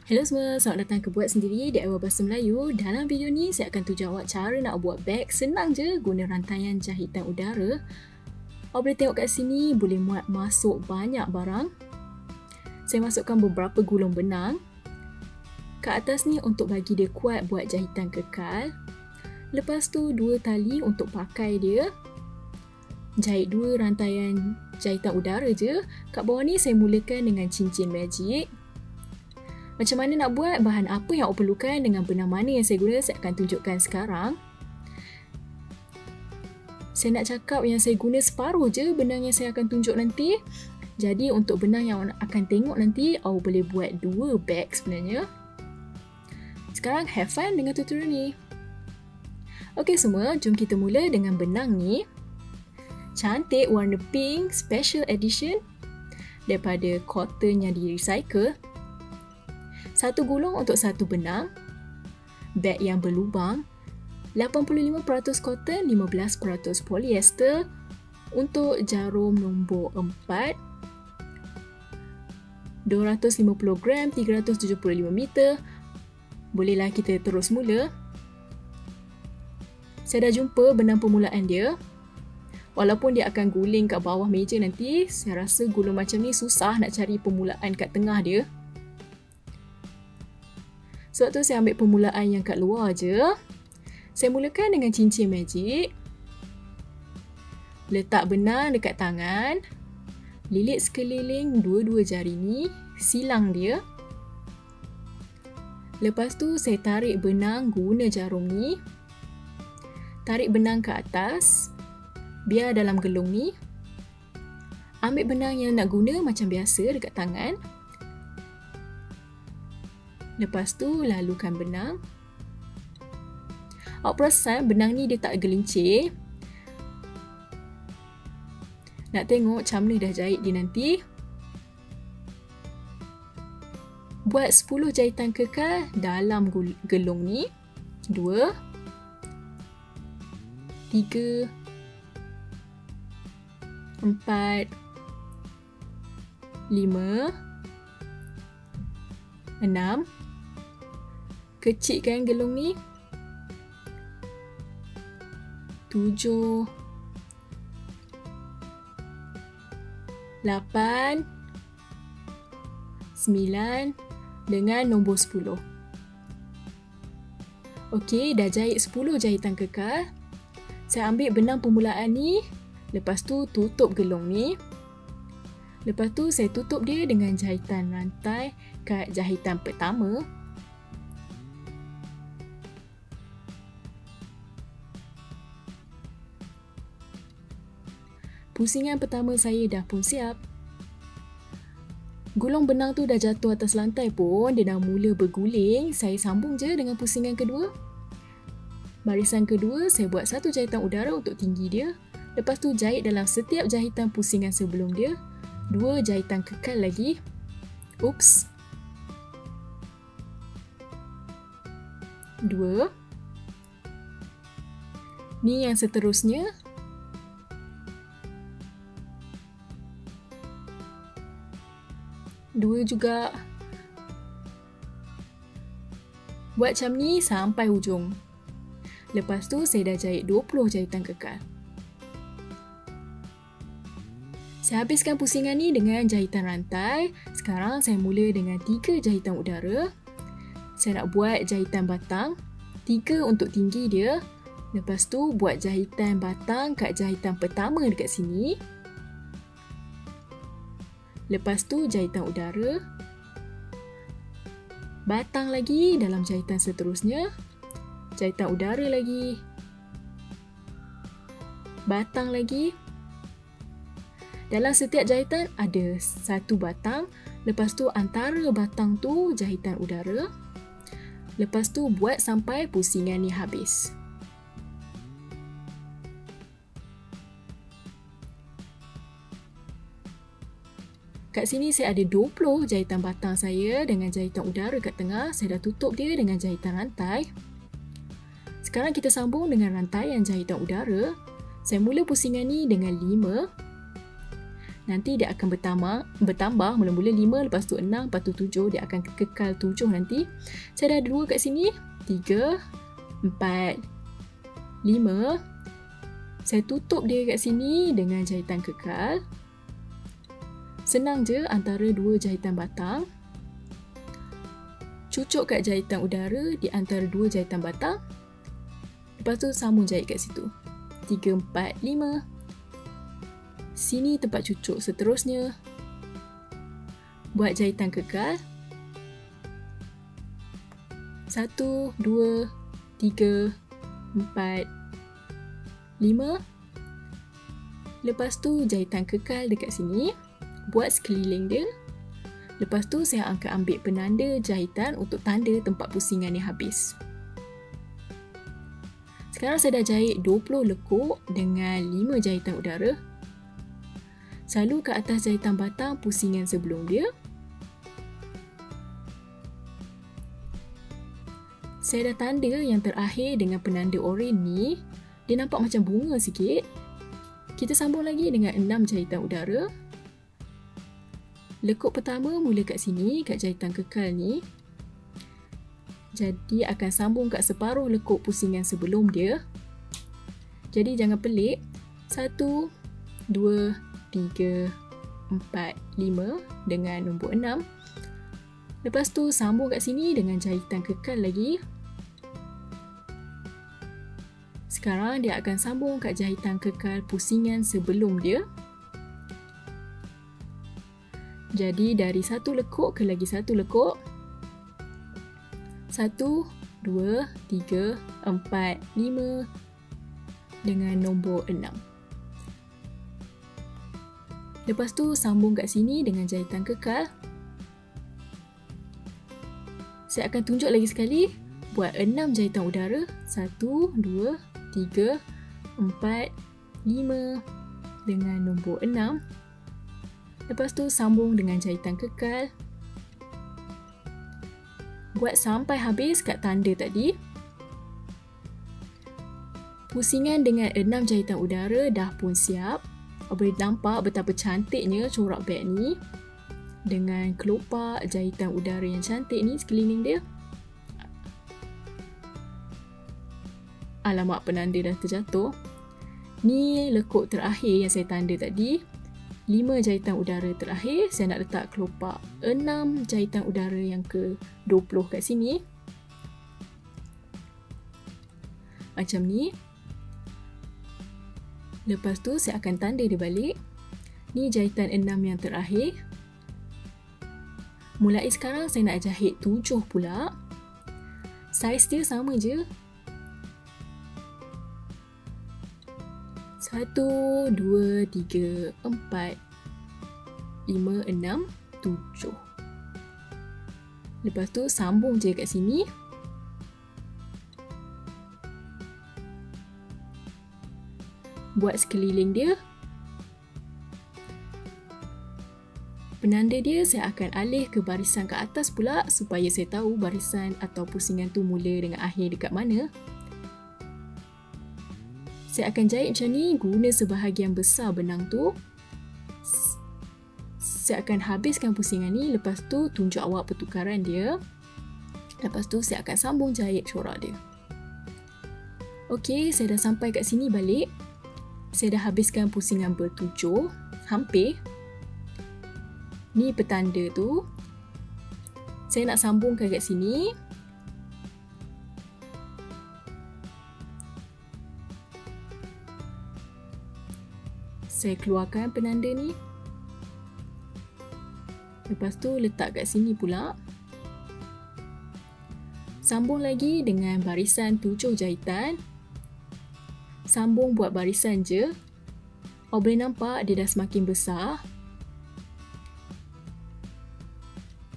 Hello semua, selamat datang ke Buat Sendiri DIY Bahasa Melayu. Dalam video ni, saya akan tunjuk awak cara nak buat beg. Senang je guna rantaian jahitan udara. Awak boleh tengok kat sini, boleh muat masuk banyak barang. Saya masukkan beberapa gulung benang. Kat atas ni untuk bagi dia kuat buat jahitan kekal. Lepas tu, 2 tali untuk pakai dia. Jahit 2 rantaian jahitan udara je. Kat bawah ni, saya mulakan dengan cincin magic. Macam mana nak buat, bahan apa yang awak perlukan dengan benang mana yang saya guna, saya akan tunjukkan sekarang. Saya nak cakap yang saya guna separuh je benang yang saya akan tunjuk nanti. Jadi untuk benang yang awak akan tengok nanti, awak boleh buat 2 beg sebenarnya. Sekarang have fun dengan tutorial ni. Okey semua, jom kita mula dengan benang ni. Cantik, warna pink, special edition daripada cotton yang di recycle. 1 gulung untuk 1 benang, beg yang berlubang, 85% cotton, 15% polyester untuk jarum nombor 4, 250 gram, 375 meter. Bolehlah kita terus mula. Saya dah jumpa benang permulaan dia. Walaupun dia akan guling kat bawah meja nanti, saya rasa gulung macam ni susah nak cari permulaan kat tengah dia. Sebab tu saya ambil permulaan yang kat luar je. Saya mulakan dengan cincin magic. Letak benang dekat tangan. Lilit sekeliling 2 jari ni. Silang dia. Lepas tu saya tarik benang guna jarum ni. Tarik benang ke atas. Biar dalam gelung ni. Ambil benang yang nak guna macam biasa dekat tangan. Lepas tu, lalukan benang. Awak perasan benang ni dia tak gelincir. Nak tengok macam mana dah jahit dia nanti. Buat 10 jahitan kekal dalam gelung ni. 2, 3, 4, 5, 6. Kecilkan gelung ni. 7, 8, 9 dengan nombor 10. Okey, dah jahit 10 jahitan kekal. Saya ambil benang permulaan ni. Lepas tu tutup gelung ni. Lepas tu saya tutup dia dengan jahitan rantai kat jahitan pertama. Pusingan pertama saya dah pun siap. Gulung benang tu dah jatuh atas lantai pun, dia dah mula berguling. Saya sambung je dengan pusingan kedua. Barisan kedua, saya buat 1 jahitan udara untuk tinggi dia. Lepas tu jahit dalam setiap jahitan pusingan sebelum dia. 2 jahitan kekal lagi. Oops. 2. Ni yang seterusnya. 2 juga. Buat macam ni sampai hujung. Lepas tu saya dah jahit 20 jahitan kekal. Saya habiskan pusingan ni dengan jahitan rantai. Sekarang saya mula dengan 3 jahitan udara. Saya nak buat jahitan batang. 3 untuk tinggi dia. Lepas tu buat jahitan batang kat jahitan pertama dekat sini. Lepas tu jahitan udara. Batang lagi dalam jahitan seterusnya. Jahitan udara lagi. Batang lagi. Dalam setiap jahitan ada 1 batang. Lepas tu antara batang tu jahitan udara. Lepas tu buat sampai pusingan ni habis. Kat sini saya ada 20 jahitan batang saya dengan jahitan udara kat tengah. Saya dah tutup dia dengan jahitan rantai. Sekarang kita sambung dengan rantaian jahitan udara. Saya mula pusingan ni dengan 5. nanti dia akan bertambah mula-mula 5, lepas tu 6, lepas tu 7, dia akan kekal 7 nanti. Saya dah ada 2 kat sini, 3, 4, 5. Saya tutup dia kat sini dengan jahitan kekal. Senang je antara 2 jahitan batang. Cucuk kat jahitan udara di antara 2 jahitan batang. Lepas tu sambung jahit kat situ. 3, 4, 5. Sini tempat cucuk seterusnya. Buat jahitan kekal. 1, 2, 3, 4, 5. Lepas tu jahitan kekal dekat sini. Buat sekeliling dia. Lepas tu saya akan ambil penanda jahitan untuk tanda tempat pusingan yang habis. Sekarang saya dah jahit 20 lekuk dengan 5 jahitan udara. Selalu ke atas jahitan batang pusingan sebelum dia. Saya dah tanda yang terakhir dengan penanda oranye ni. Dia nampak macam bunga sikit. Kita sambung lagi dengan 6 jahitan udara. Lekuk pertama mula kat sini, kat jahitan kekal ni. Jadi akan sambung kat separuh lekuk pusingan sebelum dia. Jadi jangan pelik. 1, 2, 3, 4, 5 dengan nombor 6. Lepas tu sambung kat sini dengan jahitan kekal lagi. Sekarang dia akan sambung kat jahitan kekal pusingan sebelum dia. Jadi dari satu lekuk ke lagi satu lekuk. 1, 2, 3, 4, 5 dengan nombor 6. Lepas tu sambung kat sini dengan jahitan kekal. Saya akan tunjuk lagi sekali. Buat 6 jahitan udara. 1, 2, 3, 4, 5 dengan nombor 6. Lepas tu sambung dengan jahitan kekal. Buat sampai habis kat tanda tadi. Pusingan dengan 6 jahitan udara dah pun siap. Boleh nampak betapa cantiknya corak beg ni. Dengan kelopak jahitan udara yang cantik ni sekeliling dia. Alamak, penanda dah terjatuh. Ni lekuk terakhir yang saya tanda tadi. 5 jahitan udara terakhir. Saya nak letak kelopak 6 jahitan udara yang ke-20 kat sini. Macam ni. Lepas tu saya akan tanda dia balik. Ni jahitan 6 yang terakhir. Mulai sekarang saya nak jahit 7 pula. Saiz dia sama je. 1, 2, 3, 4, 5, 6, 7. Lepas tu sambung je kat sini. Buat sekeliling dia. Penanda dia saya akan alih ke barisan ke atas pula supaya saya tahu barisan atau pusingan tu mula dengan akhir dekat mana. Saya akan jahit macam ni guna sebahagian besar benang tu. Saya akan habiskan pusingan ni, lepas tu tunjuk awak pertukaran dia. Lepas tu saya akan sambung jahit corak dia. Okey, saya dah sampai kat sini balik. Saya dah habiskan pusingan ber-7, hampir. Ni petanda tu. Saya nak sambungkan kat sini. Saya keluarkan penanda ni. Lepas tu letak kat sini pula. Sambung lagi dengan barisan 7 jahitan. Sambung buat barisan je. Awak boleh nampak dia dah semakin besar.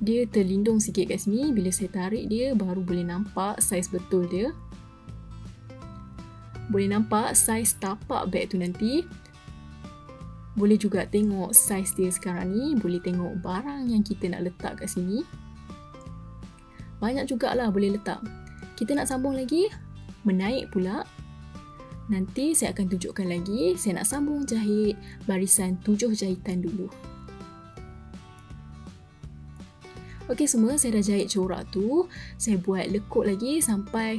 Dia terlindung sikit kat sini. Bila saya tarik dia baru boleh nampak saiz betul dia. Boleh nampak saiz tapak beg tu nanti. Boleh juga tengok saiz dia sekarang ni. Boleh tengok barang yang kita nak letak kat sini. Banyak jugalah boleh letak. Kita nak sambung lagi. Menaik pula. Nanti saya akan tunjukkan lagi, saya nak sambung jahit barisan 7 jahitan dulu. Okey semua, saya dah jahit corak tu. Saya buat lekuk lagi sampai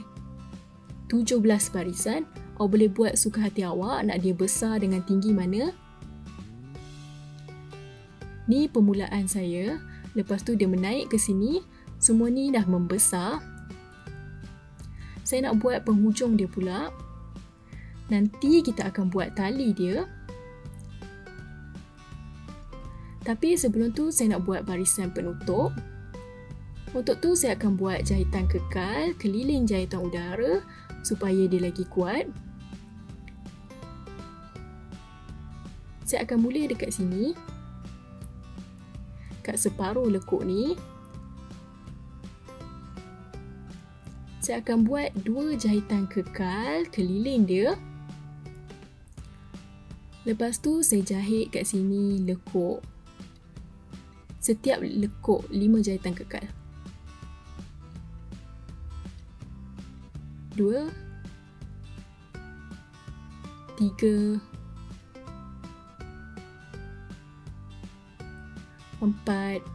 17 barisan. Awak boleh buat suka hati awak, nak dia besar dengan tinggi mana. Ni permulaan saya. Lepas tu dia menaik ke sini. Semua ni dah membesar. Saya nak buat penghujung dia pula. Nanti kita akan buat tali dia. Tapi sebelum tu saya nak buat barisan penutup. Untuk tu saya akan buat jahitan kekal keliling jahitan udara supaya dia lagi kuat. Saya akan mula dekat sini. Kat separuh lekuk ni. Saya akan buat 2 jahitan kekal keliling dia. Lepas tu saya jahit kat sini lekuk. Setiap lekuk 5 jahitan kekal. 2 3 4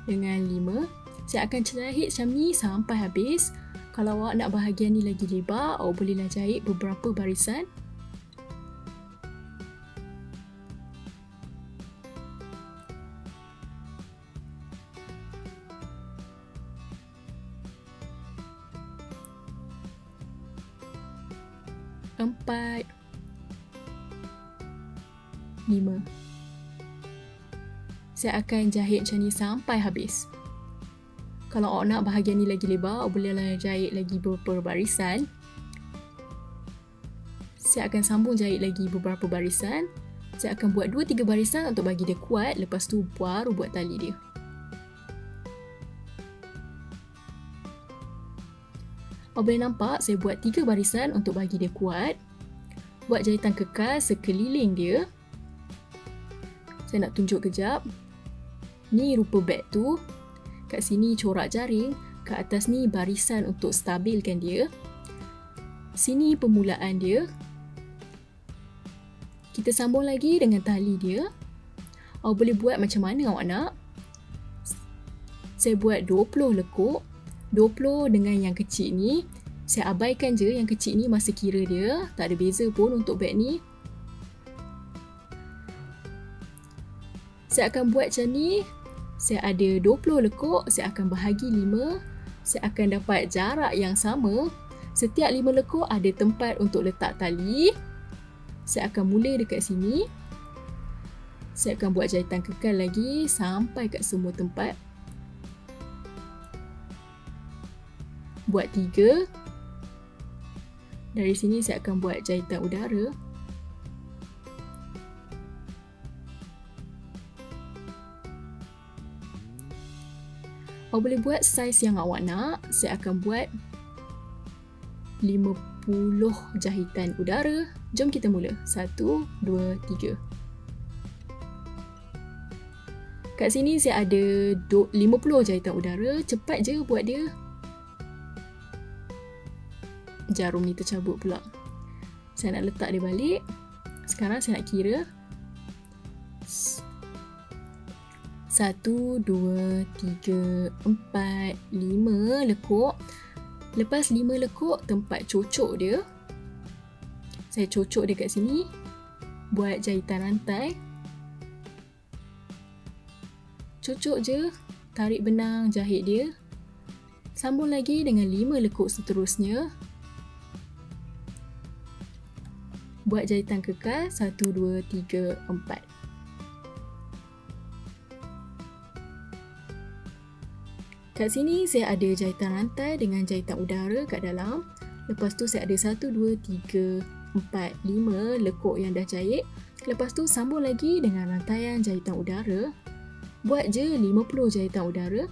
dengan 5. Saya akan jahit macam ni sampai habis. Kalau awak nak bahagian ni lagi lebar, awak bolehlah jahit beberapa barisan. Empat, 5. Saya akan jahit macam ni sampai habis. Kalau awak nak bahagian ni lagi lebar, awak bolehlah jahit lagi beberapa barisan. Saya akan sambung jahit lagi beberapa barisan. Saya akan buat 2-3 barisan untuk bagi dia kuat. Lepas tu baru buat tali dia. Awak boleh nampak saya buat 3 barisan untuk bagi dia kuat. Buat jahitan kekal sekeliling dia. Saya nak tunjuk kejap. Ni rupa beg tu. Kat sini corak jaring, kat atas ni barisan untuk stabilkan dia. Sini permulaan dia. Kita sambung lagi dengan tali dia. Awak boleh buat macam mana awak nak. Saya buat 20 lekuk. 20 dengan yang kecil ni. Saya abaikan je yang kecil ni masa kira dia. Tak ada beza pun untuk beg ni. Saya akan buat macam ni. Saya ada 20 lekuk, saya akan bahagi 5. Saya akan dapat jarak yang sama. Setiap 5 lekuk ada tempat untuk letak tali. Saya akan mula dekat sini. Saya akan buat jahitan kekal lagi sampai kat semua tempat. Buat 3. Dari sini saya akan buat jahitan udara. Awak boleh buat saiz yang awak nak. Saya akan buat 50 jahitan udara. Jom kita mula. 1, 2, 3. Kat sini saya ada 50 jahitan udara. Cepat je buat dia. Jarum ni tercabut pula. Saya nak letak dia balik. Sekarang saya nak kira. 1, 2, 3, 4, 5 lekuk. Lepas 5 lekuk, tempat cocok dia. Saya cocok dia kat sini. Buat jahitan rantai. Cocok je. Tarik benang, jahit dia. Sambung lagi dengan 5 lekuk seterusnya. Buat jahitan kekal. 1, 2, 3, 4. Kat sini saya ada jahitan rantai dengan jahitan udara kat dalam. Lepas tu saya ada 1, 2, 3, 4, 5 lekuk yang dah jahit. Lepas tu sambung lagi dengan rantaian jahitan udara. Buat je 50 jahitan udara.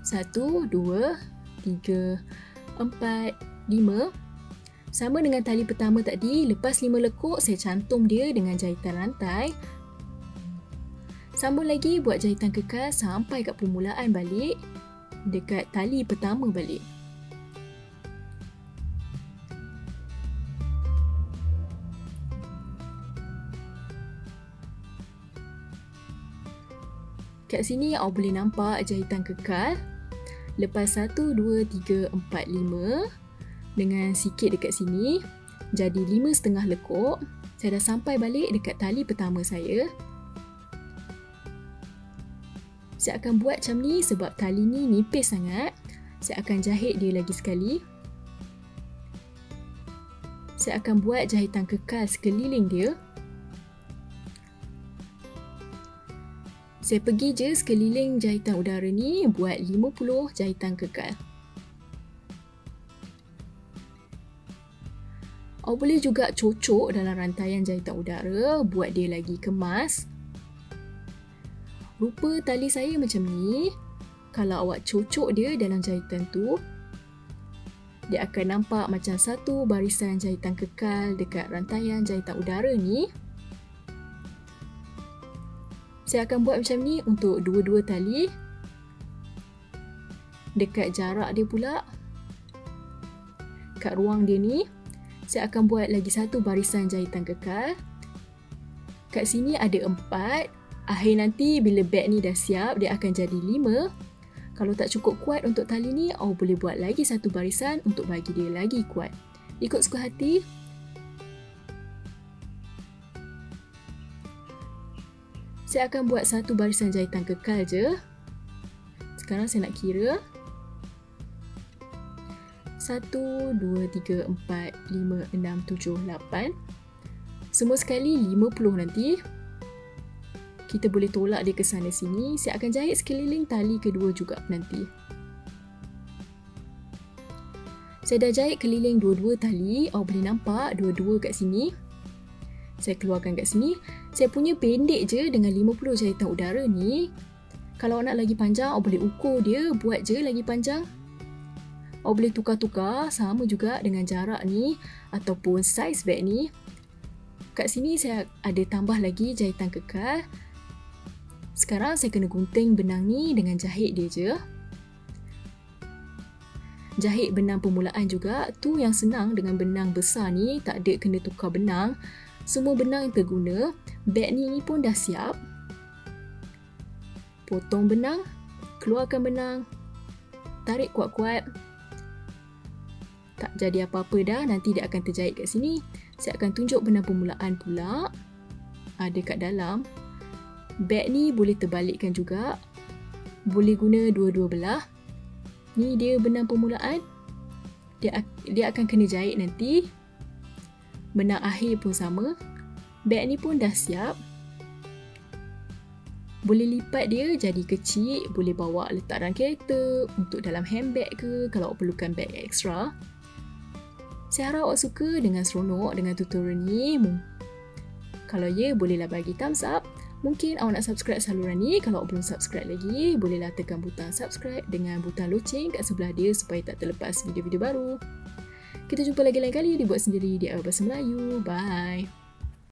1, 2, 3, 4, 5. Sama dengan tali pertama tadi, lepas 5 lekuk saya cantum dia dengan jahitan rantai. Sambung lagi buat jahitan kekal sampai kat permulaan balik. dekat tali pertama balik. Kat sini awak boleh nampak jahitan kekal. Lepas 1, 2, 3, 4, 5 dengan sikit dekat sini jadi 5,5 lekuk. Saya dah sampai balik dekat tali pertama saya. Saya akan buat macam ni sebab tali ni nipis sangat. Saya akan jahit dia lagi sekali. Saya akan buat jahitan kekal sekeliling dia. Saya pergi je sekeliling jahitan udara ni buat 50 jahitan kekal. Awak boleh juga cocok dalam rantaian jahitan udara buat dia lagi kemas. Rupa tali saya macam ni. Kalau awak cocok dia dalam jahitan tu, dia akan nampak macam satu barisan jahitan kekal dekat rantaian jahitan udara ni. Saya akan buat macam ni untuk dua-dua tali. Dekat jarak dia pula, kat ruang dia ni, saya akan buat lagi satu barisan jahitan kekal. Kat sini ada 4. Akhir nanti bila beg ni dah siap, dia akan jadi 5. Kalau tak cukup kuat untuk tali ni, awak boleh buat lagi satu barisan untuk bagi dia lagi kuat. Ikut suka hati. Saya akan buat satu barisan jahitan kekal je. Sekarang saya nak kira. 1, 2, 3, 4, 5, 6, 7, 8. Semua sekali 50 nanti. Kita boleh tolak dia ke sana sini. Saya akan jahit sekeliling tali kedua juga nanti. Saya dah jahit keliling dua-dua tali. Awak boleh nampak dua-dua kat sini. Saya keluarkan kat sini. Saya punya pendek je dengan 50 jahitan udara ni. Kalau awak nak lagi panjang, awak boleh ukur dia, buat je lagi panjang. Awak boleh tukar-tukar, sama juga dengan jarak ni ataupun saiz beg ni. Kat sini saya ada tambah lagi jahitan kekal. Sekarang saya kena gunting benang ni dengan jahit dia je. Jahit benang permulaan juga, tu yang senang dengan benang besar ni, tak ada kena tukar benang. Semua benang yang terguna. Beg ni pun dah siap. Potong benang, keluarkan benang, tarik kuat-kuat. Tak jadi apa-apa dah, nanti dia akan terjahit kat sini. Saya akan tunjuk benang permulaan pula. Ada kat dalam. Beg ni boleh terbalikkan juga. Boleh guna dua-dua belah. Ni dia benang permulaan. Dia akan kena jahit nanti. Benang akhir pun sama. Beg ni pun dah siap. Boleh lipat dia jadi kecil. Boleh bawa letak dalam kereta. Untuk dalam handbag ke. Kalau awak perlukan beg ekstra. Saya harap awak suka dengan seronok dengan tutorial ni. Kalau ya, bolehlah bagi thumbs up. Mungkin awak nak subscribe saluran ni. Kalau awak belum subscribe lagi, bolehlah tekan butang subscribe dengan butang loceng kat sebelah dia supaya tak terlepas video-video baru. Kita jumpa lagi lain kali di Buat Sendiri DIY Bahasa Melayu. Bye!